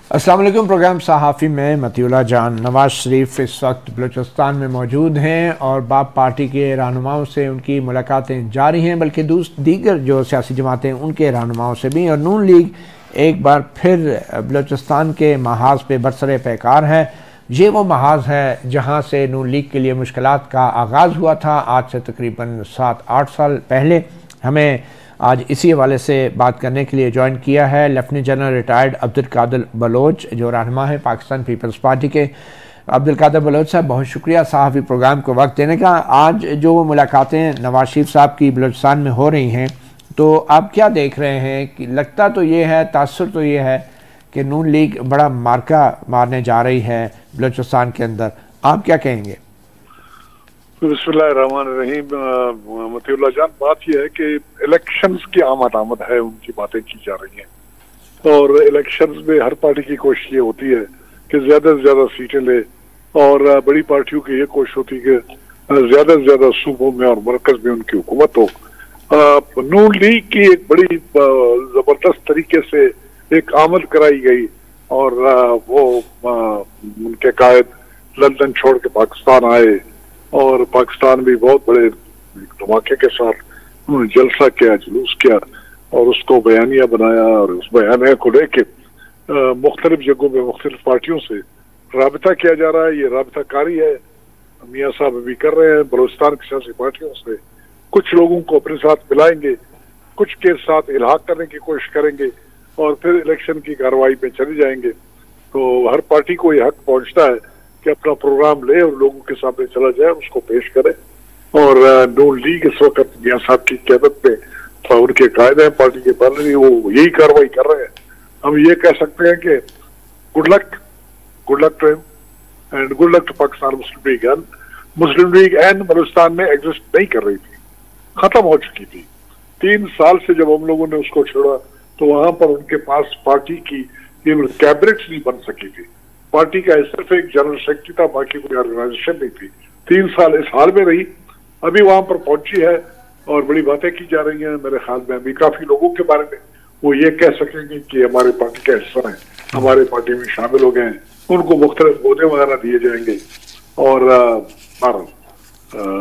अस्सलाम वालेकुम। प्रोग्राम सहाफ़ी में मतीउल्लाह जान। नवाज़ शरीफ इस वक्त बलूचिस्तान में मौजूद हैं और बाप पार्टी के रहनुमाओं से उनकी मुलाकातें जारी हैं, बल्कि दीगर जो सियासी जमातें उनके रहनुमाओं से भी। और नून लीग एक बार फिर बलूचिस्तान के महाज पे बरसरे पैकार है। ये वो महाज है जहाँ से नून लीग के लिए मुश्किलात का आगाज़ हुआ था आज से तकरीबन 7-8 साल पहले। हमें आज इसी हवाले से बात करने के लिए ज्वाइन किया है lieutenant general retired Abdul Qadir Baloch, जो रहनुमा है पाकिस्तान पीपल्स पार्टी के। अब्दुल कादिर बलोच साहब, बहुत शुक्रिया सहाफ़ी प्रोग्राम को वक्त देने का। आज जो मुलाकातें नवाज शरीफ साहब की बलूचिस्तान में हो रही हैं, तो आप क्या देख रहे हैं? कि लगता तो ये है, तासुर तो ये है कि नून लीग बड़ा मार्का मारने जा रही है बलूचिस्तान के अंदर। आप क्या कहेंगे? बिस्मिल्लाहिर्रहमानिर्रहीम। मतीउल्लाह जान, बात यह है कि इलेक्शंस की आमद है, उनकी बातें की जा रही हैं और इलेक्शंस में हर पार्टी की कोशिश ये होती है कि ज्यादा से ज्यादा सीटें ले, और बड़ी पार्टियों की ये कोशिश होती है कि ज्यादा से ज्यादा सूबों में और मरकज में उनकी हुकूमत हो। नून लीग की एक बड़ी जबरदस्त तरीके से एक आमद कराई गई और वो उनके कायद लंदन छोड़ के पाकिस्तान आए और पाकिस्तान भी बहुत बड़े धमाके के साथ उन्होंने जलसा किया, जुलूस किया और उसको बयानिया बनाया। और उस बयानिया को लेके मुख्तलिफ जगहों में मुख्तलिफ पार्टियों से राबता किया जा रहा है। ये राबता कारी है, मियाँ साहब भी कर रहे हैं। बलूचिस्तान की सियासी पार्टियों से कुछ लोगों को अपने साथ मिलाएंगे, कुछ के साथ इल्हाक करने की कोशिश करेंगे और फिर इलेक्शन की कार्रवाई में चले जाएंगे। तो हर पार्टी को यह हक पहुंचता है कि अपना प्रोग्राम ले और लोगों के सामने चला जाए, उसको पेश करे। और नून लीग इस वक्त मियाँ साहब की क़यादत में उनके कायदे हैं, पार्टी के पार्टी वो यही कार्रवाई कर रहे हैं। हम ये कह सकते हैं कि good luck to him and good luck to Pakistan Muslim League. Muslim League and Balochistan में एग्जिस्ट नहीं कर रही थी, खत्म हो चुकी थी। 3 साल से जब हम लोगों ने उसको छोड़ा तो वहां पर उनके पास पार्टी की कैबिनेट नहीं बन सकी थी। पार्टी का सिर्फ एक जनरल सेक्रेटरी था, बाकी कोई ऑर्गेनाइजेशन नहीं थी। 3 साल इस हाल में रही, अभी वहां पर पहुंची है और बड़ी बातें की जा रही हैं। मेरे ख्याल में अभी काफी लोगों के बारे में वो ये कह सकेंगे कि हमारे पार्टी का हिस्सा है, हमारे पार्टी में शामिल हो गए हैं, उनको मुख्तलिफ ओहदे वगैरह दिए जाएंगे। और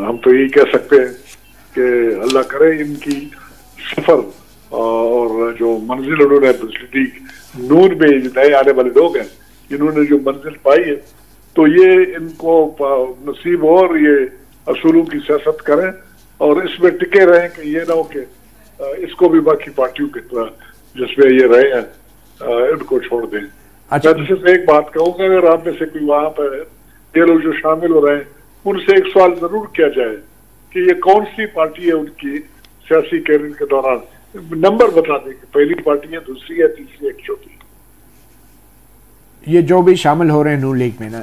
हम तो यही कह सकते हैं कि अल्लाह करे इनकी सफर और जो मंजिल उन्होंने मुस्लिम लीग नून में नए आने वाले लोग हैं, इन्होंने जो मंजिल पाई है, तो ये इनको नसीब हो और ये असूलों की सियासत करें और इसमें टिके रहें कि ये ना हो कि इसको भी बाकी पार्टियों की तरह जिसमें ये रहे हैं इनको छोड़ दें। अच्छा, मैं सिर्फ एक बात कहूँगा, अगर आप में से कोई वहां पर ये लोग जो शामिल हो रहे हैं उनसे एक सवाल जरूर किया जाए कि ये कौन सी पार्टी है उनकी सियासी कैरियर के दौरान, नंबर बता दें कि पहली पार्टी है, दूसरी है, तीसरी है, चौथी। ये जो भी शामिल हो रहे हैं नून लीग में ना।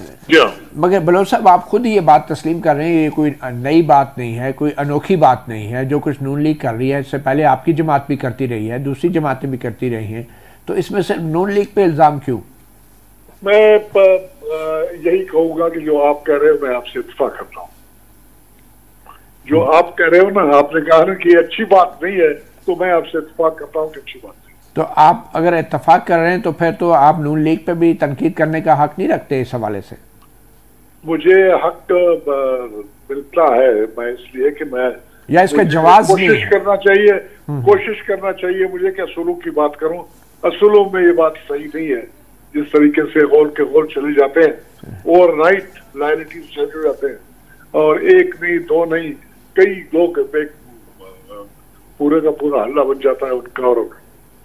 मगर बलोच साहब, आप खुद ये बात तस्लीम कर रहे हैं, ये कोई नई बात नहीं है, कोई अनोखी बात नहीं है। जो कुछ नून लीग कर रही है, इससे पहले आपकी जमात भी करती रही है, दूसरी जमातें भी करती रही हैं, तो इसमें सिर्फ नून लीग पे इल्ज़ाम क्यों? मैं यही कहूँगा कि जो आप कह रहे हो मैं आपसे इत्तेफाक करता हूँ। जो आप कह रहे हो ना, आपने कहा ना कि अच्छी बात नहीं है, तो मैं आपसे इत्तेफाक करता हूँ कि अच्छी बात नहीं। तो आप अगर इत्तेफाक कर रहे हैं तो फिर तो आप नून लीग पे भी तनकीद करने का हक नहीं रखते इस हवाले से? मुझे हक मिलता है, मैं इसलिए कि मैं या इसका जवाब कोशिश करना चाहिए, कोशिश करना चाहिए मुझे कि असूलों की बात करूं। असूलों में ये बात सही नहीं है जिस तरीके से गोल के गोल चले जाते हैं, ओवरनाइट लायनिटीज चले जाते हैं और एक नहीं, दो नहीं, कई लोग पूरे का पूरा हल्ला बन जाता है उनका और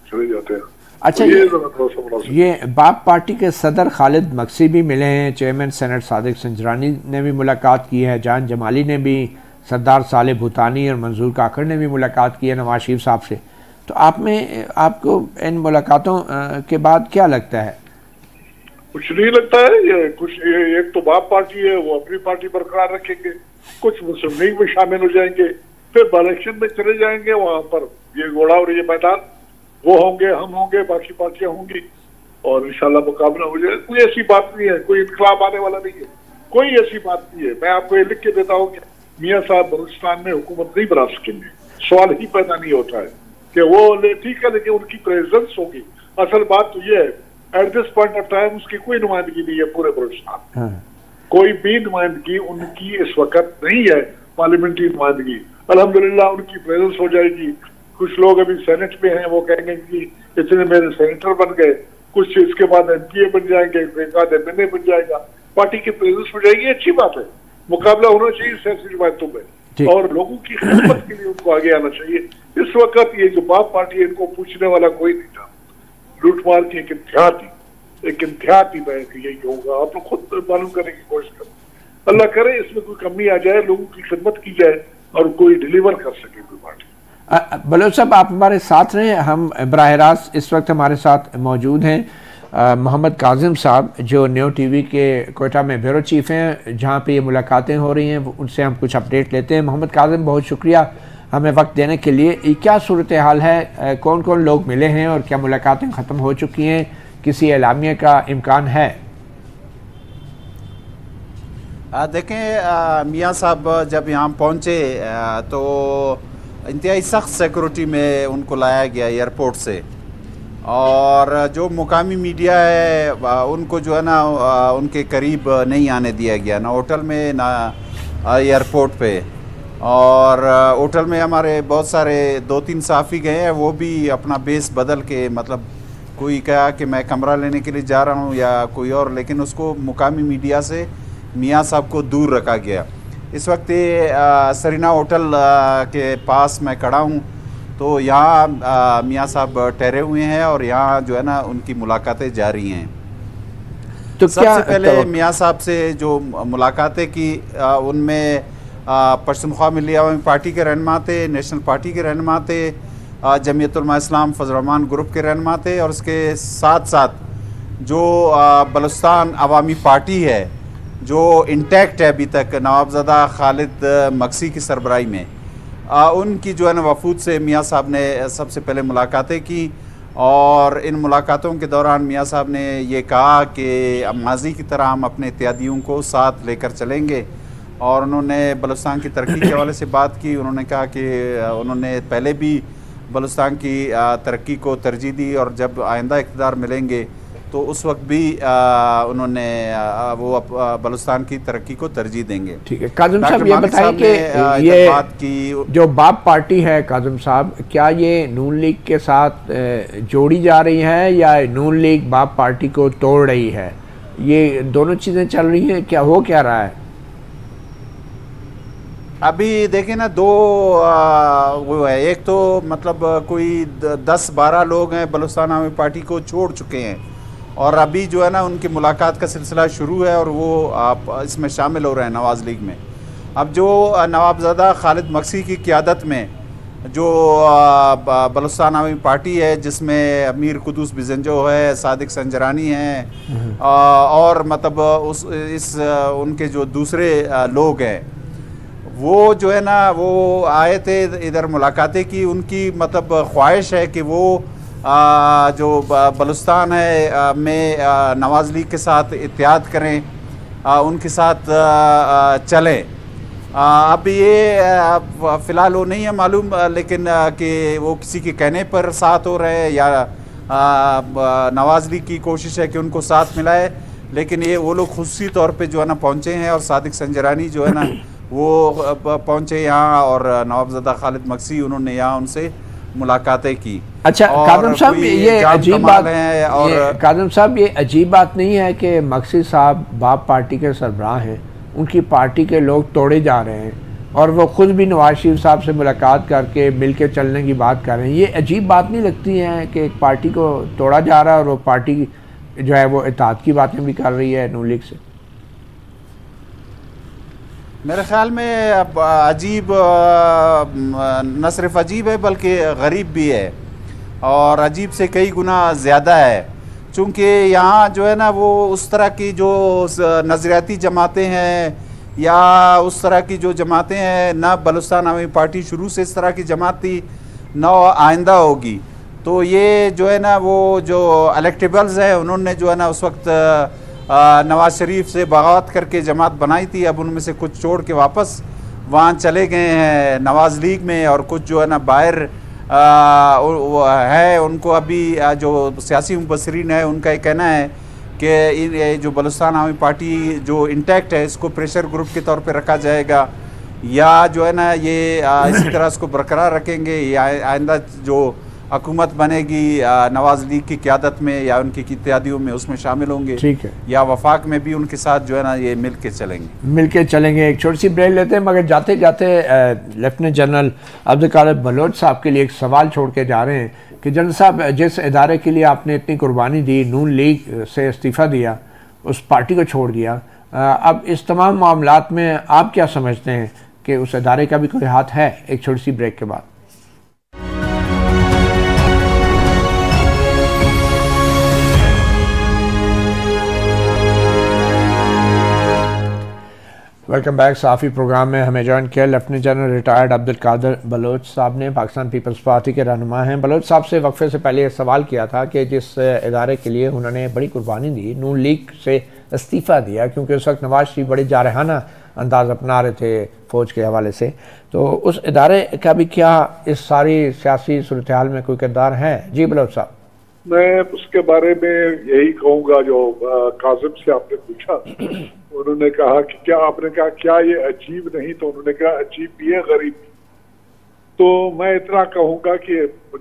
चले जाते हैं। अच्छा, तो ये बाप पार्टी के सदर खालिद मक्सी भी मिले हैं, चेयरमैन सेनेट सादिक संजरानी ने भी मुलाकात की है, जान जमाली ने भी, सरदार साले भूतानी और मंजूर काकड़ ने भी मुलाकात की है नवाज शरीफ साहब से। तो आपको इन मुलाकातों के बाद क्या लगता है? कुछ नहीं लगता है। एक तो बाप पार्टी है, वो अपनी पार्टी बरकरार रखेंगे, कुछ मुस्लिम लीग में शामिल हो जाएंगे, फिर इलेक्शन में चले जाएंगे। वहां पर ये घोड़ा और ये मैदान, वो होंगे, हम होंगे, बाकी पार्टियां होंगी और इंशाल्लाह मुकाबला हो जाए। कोई ऐसी बात नहीं है, कोई इनकलाब आने वाला नहीं है, कोई ऐसी बात नहीं है। मैं आपको ये लिख के देता हूँ कि मियाँ साहब बलूचिस्तान में हुकूमत नहीं बना सकेंगे, सवाल ही पैदा नहीं होता है कि वो ठीक है, लेकिन उनकी प्रेजेंस होगी। असल बात तो ये है at this point of time उसकी कोई नुमाइंदगी नहीं है पूरे बलूचिस्तान। हाँ। कोई भी नुमाइंदगी उनकी इस वक्त नहीं है, पार्लियामेंट्री नुमाइंदगी। अल्हम्दुलिल्लाह उनकी प्रेजेंस हो जाएगी। कुछ लोग अभी सेनेट में हैं, वो कहेंगे कि इतने मेरे सेनेटर बन गए, कुछ इसके बाद एमपीए बन जाएंगे, एमएनए बन जाएगा, पार्टी की प्रेजेंस हो जाएगी, अच्छी बात है। मुकाबला होना चाहिए सियासी जमातों में और लोगों की खिदमत के लिए उनको आगे आना चाहिए। इस वक्त ये जो बाप पार्टी है, इनको पूछने वाला कोई नहीं था। लूटमार की एक इंतहा थी मैं कि यही होगा। आप लोग खुद मालूम करने की कोशिश करें। अल्लाह करे इसमें कोई कमी आ जाए, लोगों की खिदमत की जाए और कोई डिलीवर कर सके कोई पार्टी। बलोच साहब, आप हमारे साथ रहें। हम बराह रास्त इस वक्त हमारे साथ मौजूद हैं मोहम्मद काजिम साहब, जो न्यू टीवी के कोयटा में ब्यूरो चीफ हैं, जहाँ पे ये मुलाकातें हो रही हैं, उनसे हम कुछ अपडेट लेते हैं। मोहम्मद काजिम, बहुत शुक्रिया हमें वक्त देने के लिए। क्या सूरत हाल है, कौन कौन लोग मिले हैं और क्या मुलाकातें ख़त्म हो चुकी हैं, किसी एलामिया का इम्कान है? देखें, मियाँ साहब जब यहाँ पहुँचे तो इंतहाई सख्त सिक्योरिटी में उनको लाया गया एयरपोर्ट से, और जो मुकामी मीडिया है उनको जो है ना उनके करीब नहीं आने दिया गया, ना होटल में ना एयरपोर्ट पे। और होटल में हमारे बहुत सारे 2-3 सहाफ़ी गए हैं, वो भी अपना बेस बदल के, मतलब कोई कहा कि मैं कमरा लेने के लिए जा रहा हूँ या कोई और, लेकिन उसको मुकामी मीडिया से मियाँ साहब को दूर रखा गया। इस वक्त सरीना होटल के पास मैं खड़ा हूँ, तो यहाँ मियाँ साहब ठहरे हुए हैं और यहाँ जो है ना उनकी मुलाकातें जारी हैं। तो सबसे पहले मियाँ साहब से जो मुलाकातें की उनमें पश्तूनख्वा मिली अवामी पार्टी के रहनुमा थे, नेशनल पार्टी के रहनुमा थे, जमीयत उलमा इस्लाम फजल रहमान ग्रुप के रहनुमा थे, और उसके साथ साथ जो बलूचिस्तान अवामी पार्टी है जो इंटैक्ट है अभी तक नवाबज़दा खालिद मक्सी की सरबराही में, उनकी जो है ना वफूद से मियाँ साहब ने सबसे पहले मुलाकातें की। और इन मुलाकातों के दौरान मियाँ साहब ने ये कहा कि अब माजी की तरह हम अपने इत्यादियों को साथ लेकर चलेंगे, और उन्होंने बलूचिस्तान की तरक्की के हवाले से बात की। उन्होंने कहा कि उन्होंने पहले भी बलूचिस्तान की तरक्की को तरजीह दी, और जब आइंदा इक़्तिदार मिलेंगे तो उस वक्त भी उन्होंने वो बलूचिस्तान की तरक्की को तरजीह देंगे। ठीक है काजिम साहब, ये बताइए कि ये बात की जो बाप पार्टी है, काजिम साहब, क्या ये नून लीग के साथ जोड़ी जा रही है या नून लीग बाप पार्टी को तोड़ रही है? ये दोनों चीज़ें चल रही हैं, क्या हो क्या रहा है? अभी देखें ना, दो वो है, एक तो मतलब कोई 10-12 लोग हैं बलूचिस्तान अवामी पार्टी को छोड़ चुके हैं, और अभी जो है ना उनकी मुलाकात का सिलसिला शुरू है और वो आप इसमें शामिल हो रहे हैं नवाज़ लीग में। अब जो नवाबज़दा खालिद मक्सी की क़ियादत में जो बलूचिस्तान अवामी पार्टी है, जिसमें अमीर कुदूस बिजंजो है, सादिक संजरानी हैं, और मतलब उनके जो दूसरे लोग हैं, वो जो है ना वो आए थे इधर मुलाकातें की। उनकी मतलब ख्वाहिश है कि वो जो बलूचिस्तान है में नवाज़ लीग के साथ इत्तेहाद करें, उनके साथ चलें। अब ये फ़िलहाल वो नहीं है मालूम, लेकिन कि वो किसी के कहने पर साथ हो रहे हैं या नवाज़ लीग की कोशिश है कि उनको साथ मिलाए, लेकिन ये वो लोग खुसूसी तौर पे जो है ना पहुँचे हैं, और सादिक संजरानी जो है ना वो पहुँचे यहाँ, और नवाबज़दा खालिद मक्सी उन्होंने यहाँ उनसे मुलाकातें की। अच्छा काजिम साहब, ये अजीब बात है, और काजिम साहब ये अजीब बात नहीं है कि मक्सी साहब बाप पार्टी के सरबराह हैं, उनकी पार्टी के लोग तोड़े जा रहे हैं, और वो खुद भी नवाज शरीफ साहब से मुलाकात करके मिल के चलने की बात कर रहे हैं। ये अजीब बात नहीं लगती है कि एक पार्टी को तोड़ा जा रहा है और वो पार्टी जो है वो इत्तेहाद की बातें भी कर रही है नून लीग से? मेरे ख्याल में अब अजीब न सिर्फ अजीब है बल्कि गरीब भी है, और अजीब से कई गुना ज़्यादा है, चूँकि यहाँ जो है ना वो उस तरह की जो नज़रियाती जमातें हैं या उस तरह की जो जमातें हैं, ना बलूचिस्तान अवामी पार्टी शुरू से इस तरह की जमात थी, ना आइंदा होगी। तो ये जो है ना वो जो इलेक्टेबल्स हैं, उन्होंने जो है ना उस वक्त नवाज शरीफ से बगावत करके जमात बनाई थी। अब उनमें से कुछ छोड़ के वापस वहाँ चले गए हैं नवाज़ लीग में, और कुछ जो है ना बाहर है, उनको अभी जो सियासी मुबसरीन है उनका ये कहना है कि ये जो बलूचिस्तान आवामी पार्टी जो इंटैक्ट है इसको प्रेशर ग्रुप के तौर पे रखा जाएगा, या जो है ना ये इसी तरह इसको बरकरार रखेंगे, या आइंदा जो हुकूमत बनेगी नवाज लीग की क़यादत में या उनकी इत्तेहादियों में उसमें शामिल होंगे, ठीक है, या वफाक में भी उनके साथ जो है ना ये मिल के चलेंगे। एक छोटी सी ब्रेक लेते हैं, मगर जाते जाते लेफ्टिनेंट जनरल अब्दुल कादिर बलोच साहब के लिए एक सवाल छोड़ के जा रहे हैं कि जनरल साहब, जिस इदारे के लिए आपने इतनी कुर्बानी दी, नून लीग से इस्तीफ़ा दिया, उस पार्टी को छोड़ दिया, अब इस तमाम मामलात में आप क्या समझते हैं कि उस इदारे का भी कोई हाथ है? एक छोटी सी ब्रेक के बाद। Welcome back. साफ़ी प्रोग्राम में हमें ज्वाइन किया lieutenant general retired Abdul Qadir Baloch साहब ने, पाकिस्तान पीपल्स पार्टी के रहनुमा हैं। बलोच साहब से वक्फे से पहले सवाल किया था कि जिस इदारे के लिए उन्होंने बड़ी कुर्बानी दी, नून लीग से इस्तीफ़ा दिया, क्योंकि उस वक्त नवाज शरीफ बड़े जारहाना अंदाज़ अपना रहे थे फ़ौज के हवाले से, तो उस इदारे का भी क्या इस सारी सियासी सूरत हाल में कोई किरदार है? जी बलोच साहब। मैं उसके बारे में यही कहूँगा जो काजिम से आपने पूछा, उन्होंने कहा कि क्या, आपने कहा क्या ये अजीब नहीं, तो उन्होंने कहा अजीब भी है, गरीब भी। तो मैं इतना कहूँगा कि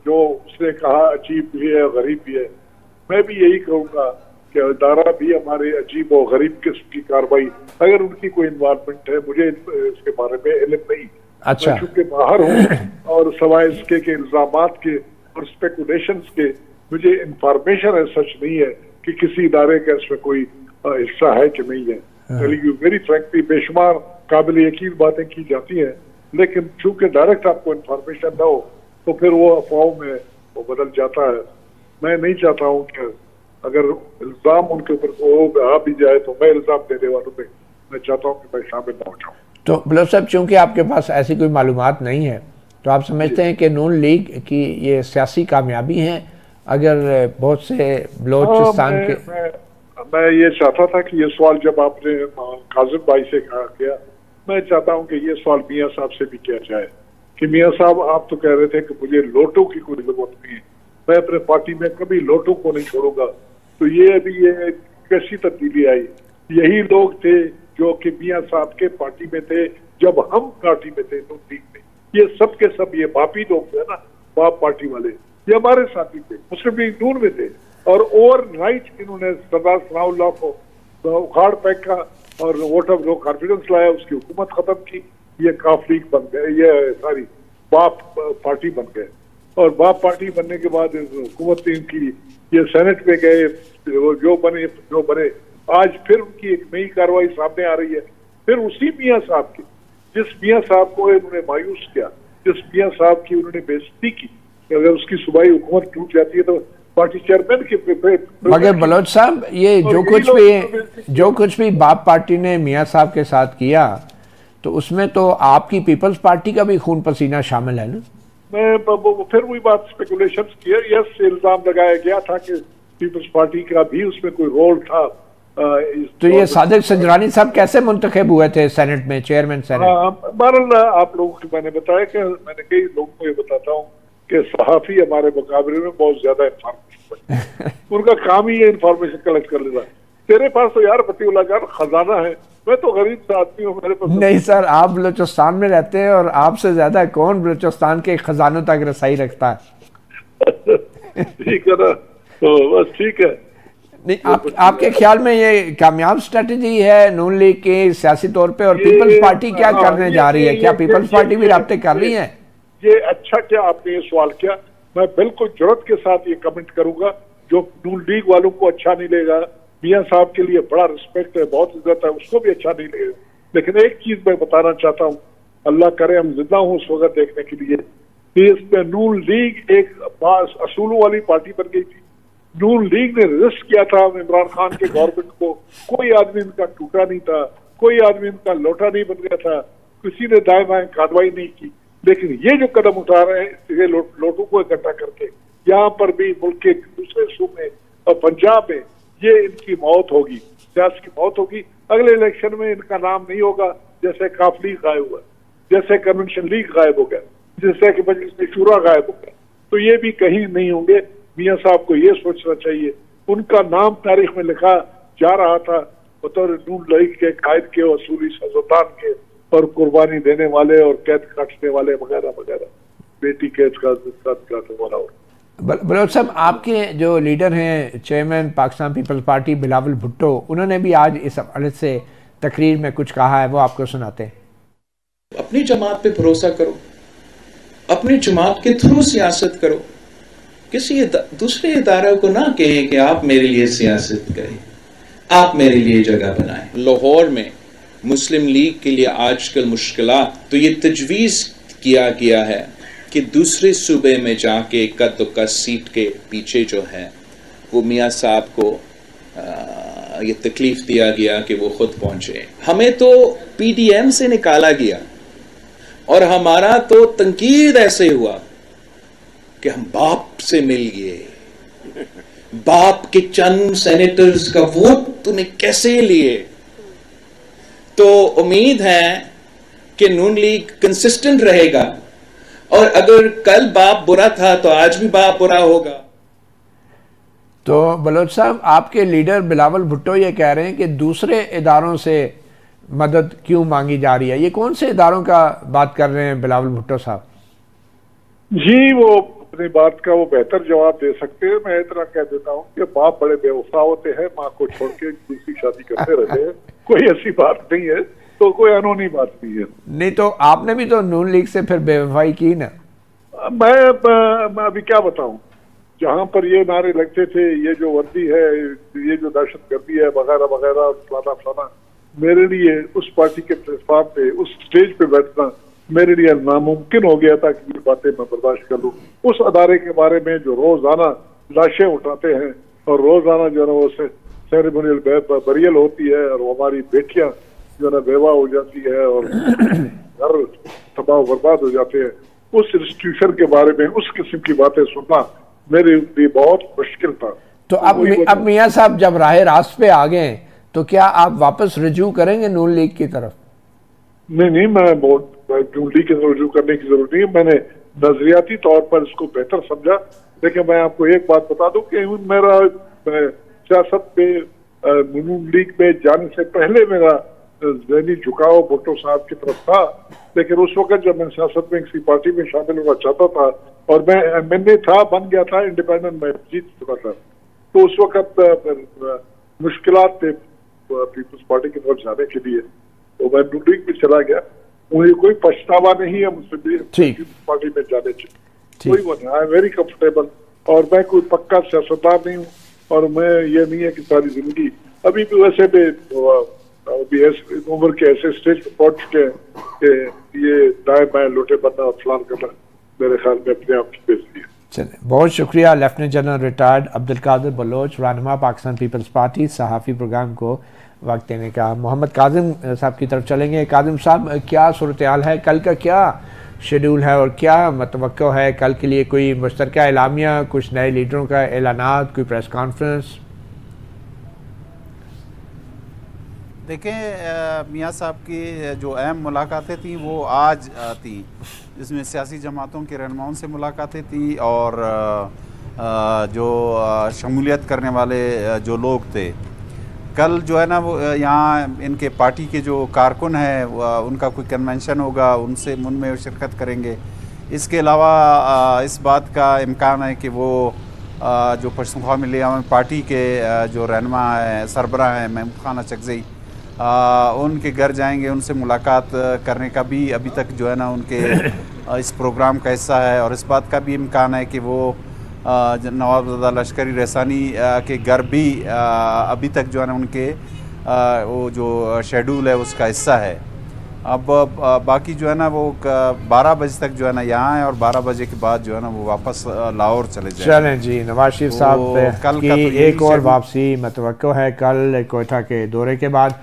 जो उसने कहा अजीब भी है गरीब भी है, मैं भी यही कहूँगा कि इदारा भी हमारे अजीब और गरीब किस्म की कार्रवाई, अगर उनकी कोई इन्वॉल्वमेंट है, मुझे इसके बारे में इल्म नहीं, अच्छा, मैं चूंकि बाहर हूँ और सवाए इसके के इल्जामात के और स्पेकुलेशंस के मुझे इंफॉर्मेशन सच नहीं है कि किसी इदारे का इसमें कोई हिस्सा है कि नहीं है। वेरी फ्रैंकली बेशुमार काबिल यकीन बातें की जाती हैं, लेकिन चूंकि डायरेक्ट आपको इंफॉर्मेशन ना हो तो फिर वो अफवाहों में वो बदल जाता है। मैं नहीं चाहता हूँ कि अगर इल्ज़ाम उनके ऊपर आ भी जाए तो मैं इल्ज़ाम देने वालों में मैं चाहता हूँ कि मैं शामिल ना हो जाऊँ। तो बलोच साहब, चूँकि आपके पास ऐसी कोई मालूमात नहीं है, तो आप समझते हैं कि नून लीग की ये सियासी कामयाबी है अगर बहुत से बलोचिस्तान के? मैं ये चाहता था कि ये सवाल जब आपने काजिम भाई से कहा किया, मैं चाहता हूँ कि ये सवाल मियाँ साहब से भी किया जाए कि मियाँ साहब, आप तो कह रहे थे कि मुझे लोटों की कोई जरूरत नहीं है, मैं अपने पार्टी में कभी लोटों को नहीं छोड़ूंगा, तो ये अभी ये कैसी तब्दीली आई? यही लोग थे जो कि मियाँ साहब के पार्टी में थे जब हम पार्टी में थे नून लीग में, ये सब के सब ये बापी लोग थे ना, बाप पार्टी वाले, ये हमारे साथी थे, मुस्लिम लीग नून में थे, और ओवरनाइट इन्होंने सरदार सनाउल्लाह को उखाड़ फेंका और वोट ऑफ नो कॉन्फिडेंस लाया, उसकी हुकूमत खत्म की, ये काफ लीग बन गए, ये सारी बाप पार्टी बन गए, और बाप पार्टी बनने के बाद हुकूमत ने इनकी ये सेनेट में गए, जो बने आज फिर उनकी एक नई कार्रवाई सामने आ रही है, फिर उसी मियाँ साहब की, जिस मियाँ साहब को इन्होंने मायूस किया, जिस मियाँ साहब की उन्होंने बेइज्जती की, अगर उसकी सूबाई हुकूमत टूट जाती है तो पार्टी चेयरमैन के। मगर बलोच साहब, ये जो कुछ भी बाप पार्टी ने मियाँ साहब के साथ किया, तो उसमें तो आपकी पीपल्स पार्टी का भी खून पसीना शामिल है ना? मैं फिर वही बात स्पेकुलेशन किया, यस, इल्जाम लगाया गया था कि पीपल्स पार्टी का भी उसमें कोई रोल था। तो ये सादिक संजरानी साहब कैसे मुंतखब हुए थे सेनेट में, चेयरमैन सेनेट? बहरहाल आप लोगों को मैंने बताया कि मैंने कई लोगों को ये बताता हूँ कि सहाफी हमारे मुकाबले में बहुत ज्यादा इंफॉर्मेशन उनका काम ही है इंफॉर्मेशन कलेक्ट कर लेना। तेरे पास तो यार बतीउल्लाह जान खजाना है, मैं तो गरीब सा आदमी हूँ, मेरे पास नहीं सर, आप बलूचिस्तान में रहते हैं और आपसे ज्यादा कौन बलूचिस्तान के खजानों तक रसाई रखता है? ठीक है ना, तो बस ठीक है। नहीं, आपके ख्याल में ये कामयाब स्ट्रेटजी है नून लीग के सियासी तौर पे, और पीपल्स पार्टी क्या करने जा रही है? क्या पीपल्स पार्टी भी राब्ते कर रही है? ये अच्छा क्या आपने ये सवाल किया, मैं बिल्कुल जुर्रत के साथ ये कमेंट करूंगा, जो नून लीग वालों को अच्छा नहीं लगेगा, मियाँ साहब के लिए बड़ा रिस्पेक्ट है, बहुत इज्जत है, उसको भी अच्छा नहीं लगेगा, लेकिन एक चीज मैं बताना चाहता हूँ, अल्लाह करे हम जिंदा हूँ उस वक्त देखने के लिए, इसमें नून लीग एक असूलों वाली पार्टी बन गई थी। नून लीग ने रिस्क किया था इमरान खान के गवर्नमेंट को, कोई आदमी इनका टूटा नहीं था, कोई आदमी इनका लोटा नहीं बन गया था, किसी ने दाएं बाएं कार्रवाई नहीं की, लेकिन ये जो कदम उठा रहे हैं ये लोटों को इकट्ठा करके, यहाँ पर भी मुल्क के दूसरे सूबे और पंजाब में ये इनकी मौत होगी, सियासत की मौत होगी। अगले इलेक्शन में इनका नाम नहीं होगा, जैसे काफ लीग गायब हुआ, जैसे कन्वेंशन लीग गायब हो गया, जैसे कि मजलिस शूरा गायब हो गया, तो ये भी कहीं नहीं होंगे। मियाँ साहब को ये सोचना चाहिए, उनका नाम तारीख में लिखा जा रहा था बतौर नून लीग के कायद के, वसूली सियासतदान के, और कुर्बानी देने वाले और कैद काटने वाले वगैरह वगैरह, बेटी कैद काटने वाला। और बलोच साहब, आपके जो लीडर हैं chairman Pakistan Peoples Party Bilawal Bhutto, उन्होंने भी आज इस हवाले से तकरीर में कुछ कहा है, वो आपको सुनाते हैं। अपनी जमात पे भरोसा करो, अपनी जमात के थ्रू सियासत करो, किसी दूसरे इदारे को ना कहें कि आप मेरे लिए सियासत करें, आप मेरे लिए जगह बनाएं। लाहौर में मुस्लिम लीग के लिए आजकल मुश्किलात, तो ये तजवीज़ किया गया है कि दूसरे सूबे में जाके कद सीट के पीछे जो है वो मियाँ साहब को ये तकलीफ दिया गया कि वो खुद पहुंचे। हमें तो पीडीएम से निकाला गया और हमारा तो तंकीद ऐसे हुआ कि हम बाप से मिल गए, बाप के चंद सेनेटर्स का वोट तूने कैसे लिए। तो उम्मीद है कि नून लीग कंसिस्टेंट रहेगा, और अगर कल बाप बुरा था तो आज भी बाप बुरा होगा। तो बलोच साहब, आपके लीडर बिलावल भुट्टो ये कह रहे हैं कि दूसरे इदारों से मदद क्यों मांगी जा रही है। ये कौन से इदारों का बात कर रहे हैं बिलावल भुट्टो साहब? जी, वो अपनी बात का वो बेहतर जवाब दे सकते हैं। मैं इतना कह देता हूँ कि बाप बड़े बेवफा होते हैं, माँ को छोड़ के दूसरी शादी करते रहते हैं। कोई ऐसी बात नहीं है, तो कोई अनहोनी बात नहीं है। नहीं तो आपने भी तो नून लीग से फिर बेवफाई की ना। मैं अभी क्या बताऊं, जहां पर ये नारे लगते थे, ये जो वर्दी है, ये जो दहशतगर्दी है वगैरह वगैरह फलाना फलाना, मेरे लिए उस पार्टी के प्लेटफॉर्म पे, उस स्टेज पे बैठना मेरे लिए नामुमकिन हो गया था कि ये बातें मैं बर्दाश्त कर लूं। उस अदारे के बारे में जो रोजाना लाशें उठाते हैं और रोजाना जो है ना वो सेरेमोनियल बरियल होती है, और वो हमारी बेटियां जो है ना बेवा हो जाती है और घर तबाह बर्बाद हो जाते हैं, उस इंस्टीट्यूशन के बारे में उस किस्म की बातें सुनना मेरे लिए बहुत मुश्किल था। तो अब मियाँ साहब जब राह रास्त पे आ गए, तो क्या आप वापस रजू करेंगे नून लीग की तरफ? नहीं, मैं नून लीग की तरफ रजू करने की जरूरत नहीं है। मैंने नजरियाती तौर पर इसको बेहतर समझा। लेकिन मैं आपको एक बात बता दूं कि मेरा सियासत में नून लीग में जाने से पहले मेरा ज़हनी झुकाव भुट्टो साहब की तरफ था। लेकिन उस वक्त जब मैं सियासत में किसी पार्टी में शामिल होना चाहता था, और मैंने बन गया था इंडिपेंडेंट, मैं जीत चुका था, तो उस वक्त मुश्किलात थे पीपल्स पार्टी की तरफ जाने के लिए, तो मैं नून लीग में चला गया। मुझे कोई पछतावा नहीं है मुझसे पीपल्स पार्टी में जाने से, कोई वो नहीं। आई एम वेरी कंफर्टेबल, और मैं कोई पक्का सियासतदान नहीं हूँ, और मैं ये नहीं है कि सारी जिंदगी अभी भी वैसे भी अभी उम्र के ऐसे स्टेज पर पहुंच चुके हैं कि ये दाएं बाएं लोटे बनना और फलान करना मेरे ख्याल में अपने आप की बेइज्जती है। चलिए, बहुत शुक्रिया lieutenant general retired Abdul Qadir Baloch, रहनुमा पाकिस्तान पीपल्स पार्टी, सहाफ़ी प्रोग्राम को वक्त देने का। मोहम्मद काजिम साहब की तरफ चलेंगे। काजिम साहब, क्या सूरत हाल है, कल का क्या शेड्यूल है और क्या मतवक्को है कल के लिए? कोई मुश्तरका एलामिया, कुछ नए लीडरों का ऐलानात, कोई प्रेस कॉन्फ्रेंस? देखें, मियाँ साहब की जो अहम मुलाकातें थी वो आज थी, जिसमें सियासी जमातों के रहनुमाओं से मुलाकातें थी, और जो शमूलियत करने वाले जो लोग थे। कल जो है ना वो यहाँ इनके पार्टी के जो कारकुन हैं उनका कोई कन्वेंशन होगा, उनमें शिरकत करेंगे। इसके अलावा इस बात का इम्कान है कि वो जो पश्तूनख्वा मिली पार्टी के जो रहनुमा हैं, सरबराह हैं, महमूद खान अचकज़ई, उनके घर जाएंगे, उनसे मुलाकात करने का भी अभी तक जो है ना उनके इस प्रोग्राम का हिस्सा है। और इस बात का भी इम्कान है कि वो नवाबज़ादा लश्करी रहसानी के घर भी अभी तक जो है ना उनके वो जो शेड्यूल है उसका हिस्सा है। अब बाकी जो है ना वो 12 बजे तक जो है ना यहाँ है, और 12 बजे के बाद जो है ना वो वापस लाहौर चले जाए। चलें जी, नवाज शरीफ साहब कल की एक और वापसी मतवक्को है कल कोयटा के दौरे के बाद।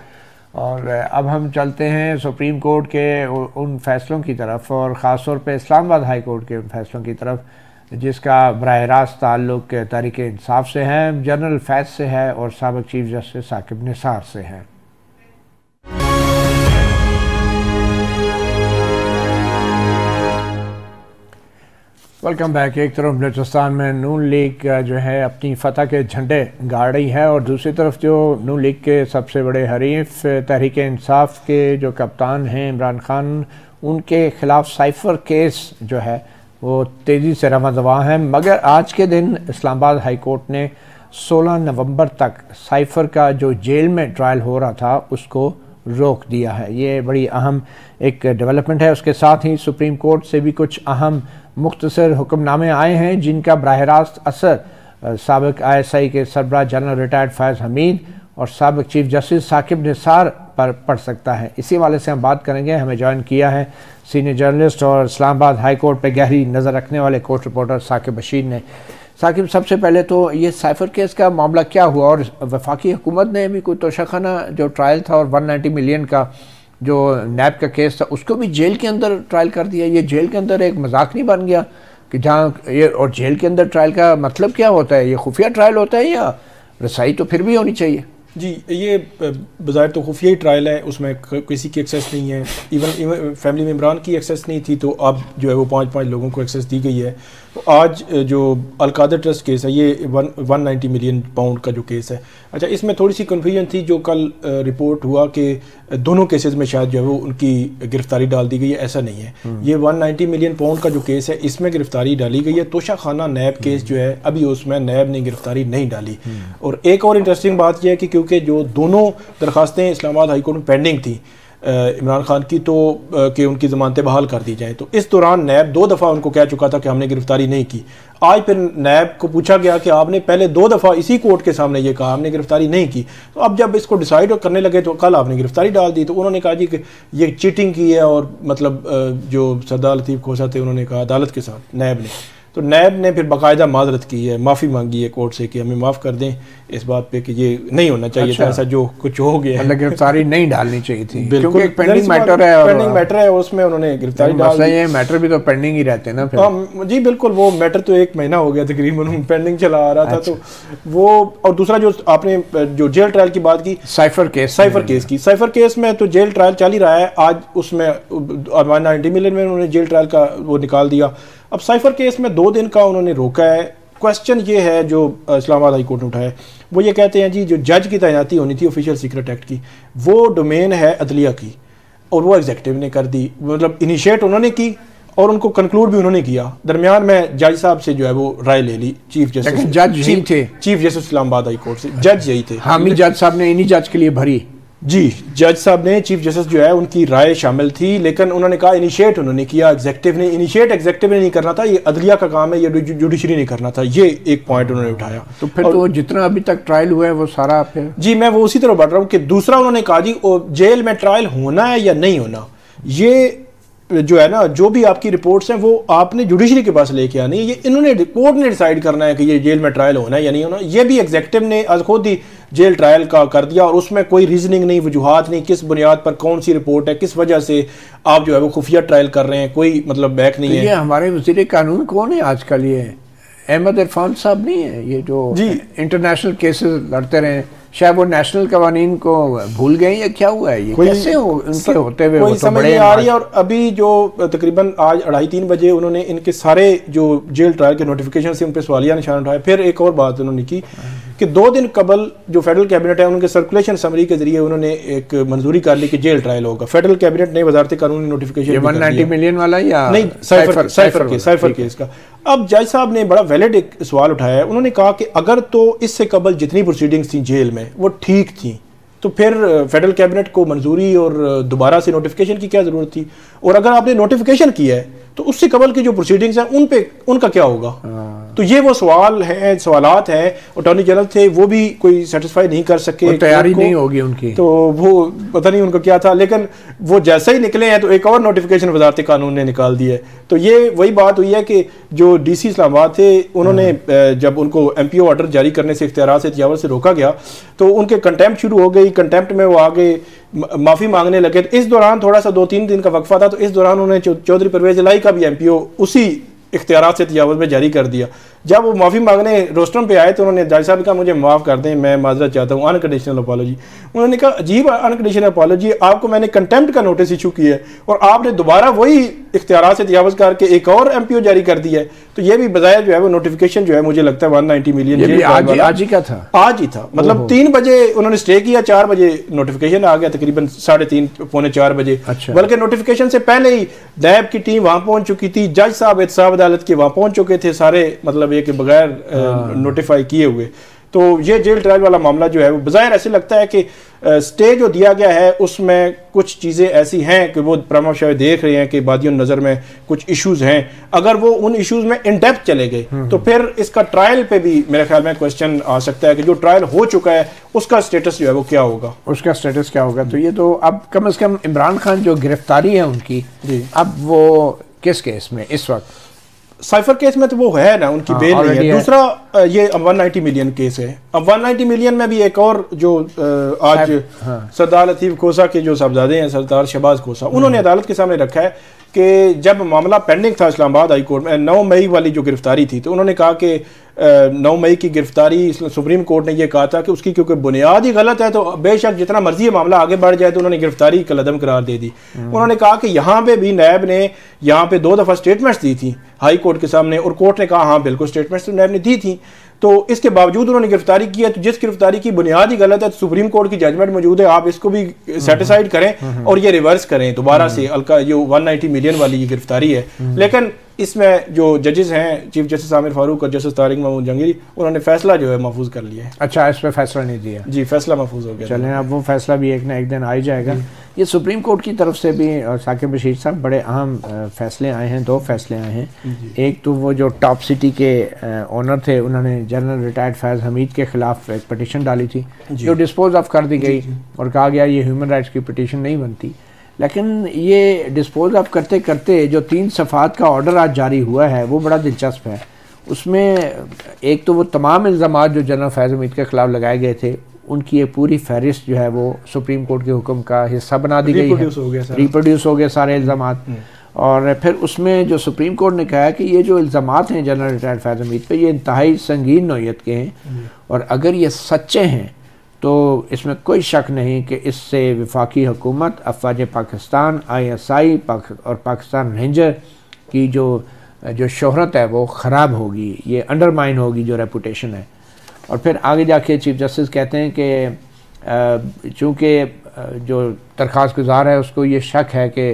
और अब हम चलते हैं सुप्रीम कोर्ट के उन फैसलों की तरफ, और ख़ास तौर पे इस्लामाबाद हाई कोर्ट के उन फैसलों की तरफ जिसका बराह रास्त ताल्लुक़ तहरीक इंसाफ से है, जनरल फैज़ से है, और साबिक़ चीफ जस्टिस साकिब निसार से है। Welcome back. एक तरफ बलूचिस्तान में नून लीग जो है अपनी फतह के झंडे गाड़ रही है और दूसरी तरफ जो नून लीग के सबसे बड़े हरीफ तहरीक इंसाफ के जो कप्तान हैं इमरान खान, उनके ख़िलाफ़ साइफ़र केस जो है वो तेज़ी से रवां है। मगर आज के दिन इस्लामाबाद हाई कोर्ट ने 16 नवंबर तक साइफ़र का जो जेल में ट्रायल हो रहा था उसको रोक दिया है। ये बड़ी अहम एक डेवलपमेंट है। उसके साथ ही सुप्रीम कोर्ट से भी कुछ अहम मुख्तसर हुक्मनामे आए हैं जिनका बराह रास्त असर साबिक़ ISI के सरबराह जनरल रिटायर्ड फैज़ हमीद और साबिक़ चीफ जस्टिस साकिब निसार पर पड़ सकता है। इसी वाले से हम बात करेंगे। हमें ज्वाइन किया है सीनियर जर्नलिस्ट और इस्लामाबाद हाई कोर्ट पर गहरी नज़र रखने वाले कोर्ट रिपोर्टर साकिब बशीर ने। साकिब, सबसे पहले तो ये साइफ़र केस का मामला क्या हुआ और वफाकी हुकूमत ने भी कोई तोशाखाना जो ट्रायल था और 190 मिलियन का जो नैब का केस था उसको भी जेल के अंदर ट्रायल कर दिया। ये जेल के अंदर एक मजाक नहीं बन गया कि जहाँ ये, और जेल के अंदर ट्रायल का मतलब क्या होता है? ये खुफिया ट्रायल होता है या रसाई तो फिर भी होनी चाहिए? जी, ये बज़ाहिर तो खुफिया ही ट्रायल है, उसमें किसी की एक्सेस नहीं है। इवन फैमिली में इमरान की एक्सेस नहीं थी, तो अब जो है वो 5 लोगों को एक्सेस दी गई है। तो आज जो अलकादर ट्रस्ट केस है, ये 190 मिलियन पाउंड का जो केस है। अच्छा, इसमें थोड़ी सी कन्फ्यूजन थी। जो कल रिपोर्ट हुआ कि दोनों केसेस में शायद जो है वो उनकी गिरफ्तारी डाल दी गई है, ऐसा नहीं है। ये 190 मिलियन पाउंड का जो केस है इसमें गिरफ्तारी डाली गई है। तोशाखाना नैब केस जो है अभी उसमें नैब ने गिरफ्तारी नहीं डाली। और एक और इंटरेस्टिंग बात यह है कि क्योंकि जो दोनों दरखास्तें इस्लामाबाद हाई कोर्ट में पेंडिंग थी इमरान खान की, तो कि उनकी ज़मानतें बहाल कर दी जाएं, तो इस दौरान नैब 2 दफ़ा उनको कह चुका था कि हमने गिरफ्तारी नहीं की। आज फिर नैब को पूछा गया कि आपने पहले 2 दफ़ा इसी कोर्ट के सामने ये कहा हमने गिरफ्तारी नहीं की, तो अब जब इसको डिसाइड करने लगे तो कल आपने गिरफ्तारी डाल दी। तो उन्होंने कहा जी कि ये चीटिंग की है, और मतलब जो सरदार लतीफ़ खोसा थे उन्होंने कहा अदालत के साथ नैब ने, तो नैब ने फिर बाकायदा माजरत की है, माफ़ी मांगी है कोर्ट से कि हमें माफ़ कर दें इस बात पे कि ये नहीं होना चाहिए था ऐसा जो कुछ हो गया है। गिरफ्तारी नहीं डालनी चाहिए थी, बिल्कुल एक पेंडिंग मैटर है, पेंडिंग मैटर है, उसमें उन्होंने गिरफ्तारी डाल दी। ये मैटर भी तो पेंडिंग ही रहते हैं ना फिर। जी बिल्कुल, वो मैटर तो 1 महीना हो गया तकरीबन पेंडिंग चला आ रहा था। तो वो, और दूसरा जो आपने जो जेल ट्रायल की बात की, साइफर केस में तो जेल ट्रायल चल ही रहा है। आज उसमें 190 मिलियन में उन्होंने जेल ट्रायल का वो निकाल दिया। अब साइफर केस में 2 दिन का उन्होंने रोका है। क्वेश्चन ये है जो इस्लामाबाद हाई कोर्ट ने उठाया, वो ये कहते हैं जी जो जज की तैनाती होनी थी ऑफिशियल सीक्रेट एक्ट की, वो डोमेन है अदलिया की, और वो एग्जीक्यूटिव ने कर दी। मतलब इनिशिएट उन्होंने की और उनको कंक्लूड भी उन्होंने किया। दरमियान में जज साहब से जो है वो राय ले ली चीफ जस्टिस, जज यही थे, chief justice Islamabad high court से जज यही थे। हामी जज साहब ने इन्हीं जज के लिए भरी। जी, जज साहब ने, चीफ जस्टिस जो है उनकी राय शामिल थी, लेकिन उन्होंने कहा इनिशिएट उन्होंने किया, एग्जीक्यूटिव ने इनिशिएट एग्जीक्यूटिव ने नहीं करना था, ये अदलिया का काम है, ये जुडिशरी नहीं करना था। ये एक पॉइंट उन्होंने उठाया। तो फिर तो जितना अभी तक ट्रायल हुआ है वो सारा फिर, जी मैं वो उसी तरह बढ़ रहा हूँ कि दूसरा उन्होंने कहा जी जेल में ट्रायल होना है या नहीं होना, ये जो है ना, जो भी आपकी रिपोर्ट्स हैं वो आपने जुडिशरी के पास लेके आनी है। ये इन्होंने कोर्ट ने डिसाइड करना है कि ये जेल में ट्रायल होना है या नहीं होना। ये भी एग्जीक्यूटिव ने आज खुद ही जेल ट्रायल का कर दिया, और उसमें कोई रीजनिंग नहीं, वजूहात नहीं, किस बुनियाद पर कौन सी रिपोर्ट है, किस वजह से आप जो है वो खुफिया ट्रायल कर रहे हैं, कोई मतलब बैक नहीं है। ये हमारे वज़ीर कानून कौन है आजकल? ये अहमद इरफान साहब नहीं है, ये जो जी इंटरनेशनल केसेस लड़ते रहे, शायद वो नेशनल कवानीन को भूल गए या क्या हुआ है? ये कैसे उनके होते हुए कोई समझ नहीं आ रही है। और अभी जो तकरीबन आज 2:30-3 बजे उन्होंने इनके सारे जो जेल ट्रायल के नोटिफिकेशन से उन पर सवालिया निशान उठाए। फिर एक और बात उन्होंने की कि 2 दिन कबल जो फेडरल कैबिनेट है उनके सर्कुलेशन समरी के जरिए उन्होंने एक मंजूरी कर ली कि जेल ट्रायल होगा। फेडरल कैबिनेट ने वजारत कानूनी नोटिफिकेशन 190 मिलियन वाला या नहीं, साइफर केस का। अब जज साहब ने बड़ा वैलिड एक सवाल उठाया है। उन्होंने कहा कि अगर तो इससे कबल जितनी प्रोसीडिंग्स थी जेल में वो ठीक थी, तो फिर फेडरल कैबिनेट को मंजूरी और दोबारा से नोटिफिकेशन की क्या ज़रूरत थी? और अगर आपने नोटिफिकेशन किया है तो उससे कबल की जो प्रोसीडिंग्स हैं उन पे उनका क्या होगा? तो ये वो सवालात हैं। अटॉर्नी जनरल थे, वो भी कोई सेटिस्फाई नहीं कर सके, तैयारी नहीं होगी उनकी, तो वो पता नहीं उनका क्या था। लेकिन वो जैसे ही निकले हैं तो एक और नोटिफिकेशन वजारत कानून ने निकाल दी है। तो ये वही बात हुई है कि जो DC इस्लामाबाद थे उन्होंने जब उनको MPO ऑर्डर जारी करने से इख्तियारात से तजावुज़ से रोका गया तो उनके कंटेम्प्ट शुरू हो गई। कंटेम्प्ट में वो आगे माफ़ी मांगने लगे। तो इस दौरान थोड़ा सा 2-3 दिन का वक्फा था, तो इस दौरान उन्होंने चौधरी परवेज़ इलाही का भी MPO उसी इख्तियारात से तजावुज़ में जारी कर दिया। जब वो माफ़ी मांगने रोस्टरम पे आए तो उन्होंने जज साहब ने कहा मुझे माफ़ कर दें, मैं माजरत चाहता हूँ, अनकंडीशनल अपॉलॉजी। उन्होंने कहा अजीब अनकंडीशनल अपॉलॉजी, आपको मैंने कंटेम्प्ट का नोटिस इशू किया है और आपने दोबारा वही इख्तियारात से तजावुज़ करके एक और MPO जारी कर दिया है। तो ये भी बजाय जो है वो नोटिफिकेशन जो है मुझे लगता है 190 मिलियन आज ही का था, आज ही था। मतलब 3 बजे उन्होंने स्टे किया, 4 बजे नोटिफिकेशन आ गया, तकरीबन 3:30 पौने 4 बजे। अच्छा। बल्कि नोटिफिकेशन से पहले ही नैब की टीम वहां पहुंच चुकी थी, जज साहब एहतसाब अदालत के वहां पहुंच चुके थे सारे, मतलब ये कि बगैर नोटिफाई किए हुए। तो ये जेल ट्रायल वाला मामला जो है वो बज़ाहिर ऐसे लगता है कि स्टे जो दिया गया है उसमें कुछ चीज़ें ऐसी हैं कि वो प्रमाशाह देख रहे हैं कि बादियों नज़र में कुछ इश्यूज हैं। अगर वो उन इश्यूज में इन डेप्थ चले गए तो फिर इसका ट्रायल पे भी मेरे ख्याल में क्वेश्चन आ सकता है कि जो ट्रायल हो चुका है उसका स्टेटस जो है वो क्या होगा, उसका स्टेटस क्या होगा। तो ये तो अब कम से कम इमरान खान जो गिरफ्तारी है उनकी, अब वो किस केस में इस वक्त? साइफर केस में तो वो है ना, उनकी बेल नहीं है। दूसरा ये 190 मिलियन केस है। अब 190 मिलियन में भी एक और जो आज सरदार लतीफ़ खोसा के जो साहबजादे हैं, सरदार शहबाज खोसा, उन्होंने अदालत के सामने रखा है कि जब मामला पेंडिंग था इस्लामाबाद हाई कोर्ट में 9 मई वाली जो गिरफ्तारी थी, तो उन्होंने कहा कि 9 मई की गिरफ्तारी सुप्रीम कोर्ट ने यह कहा था कि उसकी क्योंकि बुनियाद ही गलत है तो बेशक जितना मर्जी मामला आगे बढ़ जाए, तो उन्होंने गिरफ्तारी कलअदम करार दे दी। उन्होंने कहा कि यहाँ पे भी नैब ने यहाँ पे 2 दफ़ा स्टेटमेंट्स दी थी हाई कोर्ट के सामने और कोर्ट ने कहा हाँ बिल्कुल स्टेटमेंट्स तो नैब ने दी थी, तो इसके बावजूद उन्होंने गिरफ्तारी की है। तो जिस गिरफ्तारी की बुनियाद ही गलत है, तो सुप्रीम कोर्ट की जजमेंट मौजूद है, आप इसको भी सेटिसाइड करें और ये रिवर्स करें दोबारा से अलका जो 190 मिलियन वाली ये गिरफ्तारी है। लेकिन इसमें जो जजेस हैं, चीफ जस्टिस आमिर फारूक और जस्टिस तारिक महमूद जंगीरी, उन्होंने फैसला जो है महफूज कर लिया है। अच्छा, इस पर फैसला नहीं दिया? जी, फैसला महफूज हो गया। चलें, अब वो फैसला भी एक ना एक दिन आ ही जाएगा। ये सुप्रीम कोर्ट की तरफ से भी और साकिब बशीर साहब बड़े अहम फैसले आए हैं, 2 फैसले आए हैं। एक तो वो जो टॉप सिटी के ओनर थे, उन्होंने जनरल रिटायर्ड फैज़ हमीद के खिलाफ एक पटिशन डाली थी जो डिस्पोज ऑफ कर दी गई और कहा गया ये ह्यूमन राइट्स की पटिशन नहीं बनती। लेकिन ये डिस्पोज ऑफ करते करते जो 3 सफ़ात का ऑर्डर आज जारी हुआ है वो बड़ा दिलचस्प है। उसमें एक तो वो तमाम इल्ज़ामात जो जनरल फैज़ हमीद के खिलाफ लगाए गए थे उनकी एक पूरी फहरिस्त जो है वो सुप्रीम कोर्ट के हुक्म का हिस्सा बना दी गई है, रिप्रोड्यूस हो गए सारे इल्ज़ामात। और फिर उसमें जो सुप्रीम कोर्ट ने कहा है कि ये जो इल्ज़ामात हैं जनरल रिटायर्ड फैज़ हमीद पे, ये इंतहाई संगीन नौइयत के हैं और अगर ये सच्चे हैं तो इसमें कोई शक नहीं कि इससे वफाकी हुकूमत, अफवाज पाकिस्तान, ISI और पाकिस्तान रेंजर की जो शोहरत है वो ख़राब होगी, ये अंडरमाइन होगी जो रेपुटेशन है। और फिर आगे जाके चीफ जस्टिस कहते हैं कि चूँकि जो दरख्वास्त गुजार है उसको ये शक है कि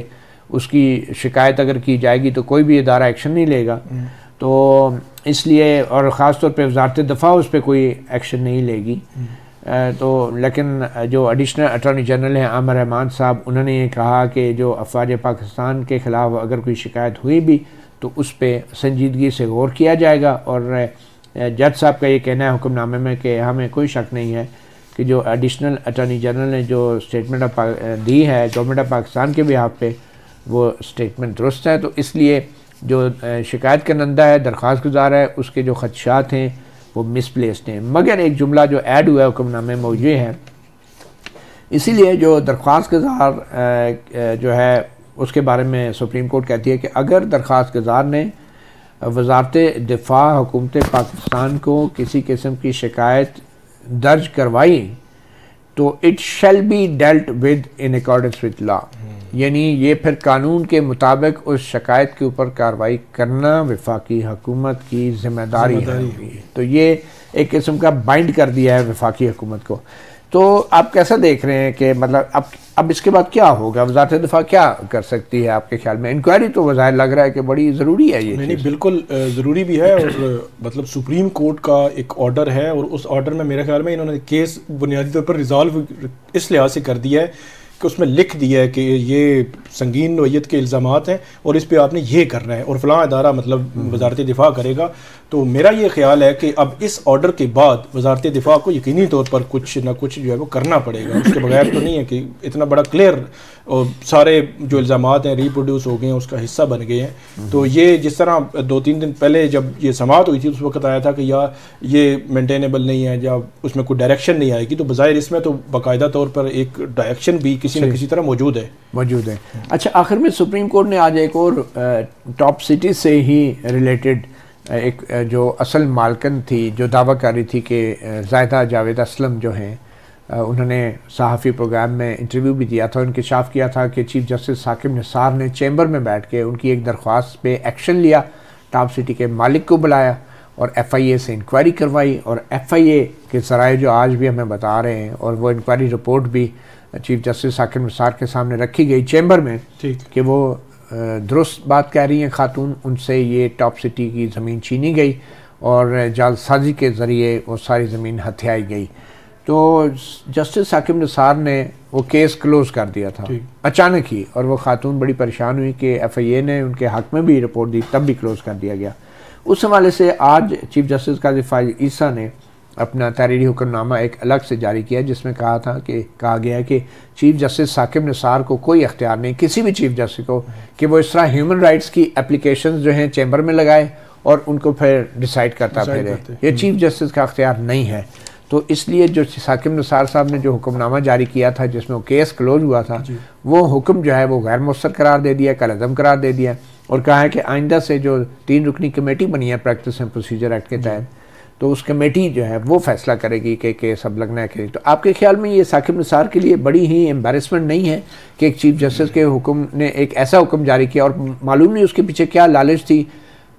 उसकी शिकायत अगर की जाएगी तो कोई भी इदारा एक्शन नहीं लेगा, तो इसलिए और ख़ास तौर पे वज़ारत दफ़ा उस पर कोई एक्शन नहीं लेगी। तो लेकिन जो एडिशनल अटॉर्नी जनरल हैं आमिर रहमान साहब, उन्होंने ये कहा कि जो अफवाज पाकिस्तान के ख़िलाफ़ अगर कोई शिकायत हुई भी तो उस पर संजीदगी से गौर किया जाएगा। और जज साहब का ये कहना है हुक्मनामे में कि हमें कोई शक नहीं है कि जो एडिशनल अटॉर्नी जनरल ने जो स्टेटमेंट दी है गवर्नमेंट ऑफ पाकिस्तान के बिहाफ पे वो स्टेटमेंट दुरुस्त है। तो इसलिए जो शिकायत करनंदा है, दरख्वास्त गुजार है, उसके जो खदशात हैं वो मिसप्लेस्ड हैं। मगर एक जुमला जो ऐड हुआ है हुक्मनामे में ये है, इसीलिए जो दरख्वास्त गुजार जो है उसके बारे में सुप्रीम कोर्ट कहती है कि अगर दरख्वास्त गुजार ने वज़ारत दिफा हुकूमत पाकिस्तान को किसी किस्म की शिकायत दर्ज करवाई तो it shall be dealt with in accordance with law, यानी ये फिर कानून के मुताबिक उस शिकायत के ऊपर कार्रवाई करना वफाकी हुकूमत की जिम्मेदारी है। तो ये एक किस्म का बाइंड कर दिया है वफाकी हुकूमत को। तो आप कैसा देख रहे हैं कि मतलब अब इसके बाद क्या होगा, वज़ारत दिफा क्या कर सकती है आपके ख्याल में? इंक्वायरी तो वज़ाहिर लग रहा है कि बड़ी ज़रूरी है ये। नहीं, बिल्कुल ज़रूरी भी है और मतलब सुप्रीम कोर्ट का एक ऑर्डर है और उस ऑर्डर में मेरे ख्याल में इन्होंने केस बुनियादी तौर पर रिजॉल्व इस लिहाज से कर दिया है कि उसमें लिख दिया है कि ये संगीन नोयत के इल्ज़ामात हैं और इस पे आपने ये करना है और फ़लाँ अदारा मतलब वज़ारत दिफा करेगा। तो मेरा ये ख्याल है कि अब इस ऑर्डर के बाद वज़ारत दिफा को यकीनी तौर पर कुछ ना कुछ जो है वो करना पड़ेगा, उसके बगैर तो नहीं है कि इतना बड़ा क्लियर और सारे जो इल्ज़ामात हैं रिप्रोड्यूस हो गए हैं, उसका हिस्सा बन गए हैं। तो ये जिस तरह 2-3 दिन पहले जब ये समाअत हुई थी उस वक्त आया था कि यार ये मेंटेनेबल नहीं है या उसमें कोई डायरेक्शन नहीं आएगी, तो बज़ाहिर इसमें तो बाकायदा तौर पर एक डायरेक्शन भी किसी न किसी तरह मौजूद है। अच्छा, आखिर में सुप्रीम कोर्ट ने आज एक और टॉप सिटी से ही रिलेटेड एक जो असल मालकन थी, जो दावा कर रही थी कि ज़ाहिदा जावेद असलम जो हैं, उन्होंने सहाफ़ी प्रोग्राम में इंटरव्यू भी दिया था, इंकशाफ किया था कि चीफ जस्टिस साकिब निसार ने चैम्बर में बैठ के उनकी एक दरख्वास्त पे एक्शन लिया, टॉप सिटी के मालिक को बुलाया और FIA से इंक्वायरी करवाई, और FIA के ज़राए जो आज भी हमें बता रहे हैं, और वो इंक्वायरी रिपोर्ट भी चीफ जस्टिस साकिब निसार के सामने रखी गई चैम्बर में कि वो दुरुस्त बात कह रही हैं खातून, उनसे ये टॉप सिटी की ज़मीन छीनी गई और जालसाजी के ज़रिए वो सारी ज़मीन हथियाई गई। तो जस्टिस साकिब निसार ने वो केस क्लोज़ कर दिया था अचानक ही, और वो खातून बड़ी परेशान हुई कि FIA ने उनके हक़ में भी रिपोर्ट दी, तब भी क्लोज़ कर दिया गया। उस हवाले से आज चीफ जस्टिस काज़ी फाइज़ ईसा ने अपना तहरीरी हुक्मनामा एक अलग से जारी किया, जिसमें कहा गया है कि चीफ जस्टिस साकिब निसार को कोई अख्तियार नहीं, किसी भी चीफ जस्टिस को, कि वो इस तरह ह्यूमन राइट्स की एप्लीकेशंस जो हैं चैम्बर में लगाए और उनको फिर डिसाइड करता फिरे। ये चीफ जस्टिस का अख्तियार नहीं है। तो इसलिए जो साकिब निसार साहब ने जो हुक्मनामा जारी किया था, जिसमें वो केस क्लोज हुआ था, वो हुक्म जो है वो गैर मुस्तर करार दे दिया, कलअदम करार दे दिया, और कहा है कि आइंदा से जो 3 रुकनी कमेटी बनी है प्रैक्टिस एंड प्रोसीजर एक्ट के तहत, तो उस कमेटी जो है वो फैसला करेगी कि केस अब लगना है कि। तो आपके ख्याल में ये साकिब निसार के लिए बड़ी ही एम्बेरसमेंट नहीं है कि एक चीफ जस्टिस के हुक्म ने एक ऐसा हुक्म जारी किया और मालूम नहीं उसके पीछे क्या लालच थी,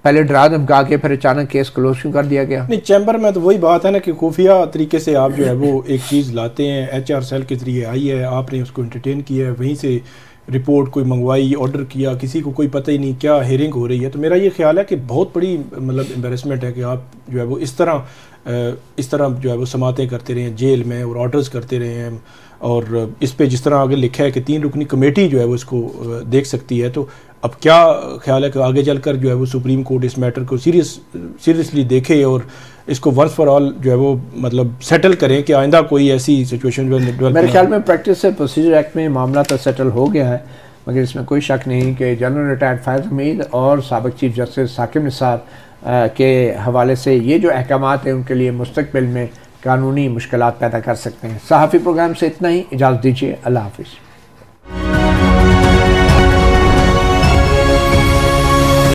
पहले डरा धमका के फिर अचानक केस क्लोज क्यों कर दिया गया? नहीं, चैम्बर में तो वही बात है ना कि खुफिया तरीके से आप जो है वो एक चीज़ लाते हैं, HR सेल के ज़रिए आई है, आपने उसको एंटरटेन किया है, वहीं से रिपोर्ट कोई मंगवाई, ऑर्डर किया, किसी को कोई पता ही नहीं क्या हेयरिंग हो रही है। तो मेरा ये ख्याल है कि बहुत बड़ी मतलब एम्बेरसमेंट है कि आप जो है वो इस तरह जो है वो समातें करते रहे हैं जेल में और ऑर्डर्स करते रहे हैं, और इस पे जिस तरह आगे लिखा है कि 3 रुकनी कमेटी जो है वो इसको देख सकती है। तो अब क्या ख्याल है कि आगे चलकर जो है वो सुप्रीम कोर्ट इस मैटर को सीरियसली देखे और इसको वंस फॉर ऑल जो है वो मतलब सेटल करें कि आइंदा कोई ऐसी सिचुएशन जो मेरे ख्याल में प्रैक्टिस एंड प्रोसीजर एक्ट में मामला तो सेटल हो गया है, मगर इसमें कोई शक नहीं कि जनरल रिटायर्ड फैज़ हमीद और साबिक़ चीफ जस्टिस साकिब निसार के हवाले से ये जो अहकामात हैं उनके लिए मुस्तक़बिल में कानूनी मुश्किलात पैदा कर सकते हैं। सहाफ़ी प्रोग्राम से इतना ही, इजाज़त दीजिए, अल्लाह हाफ़िज़।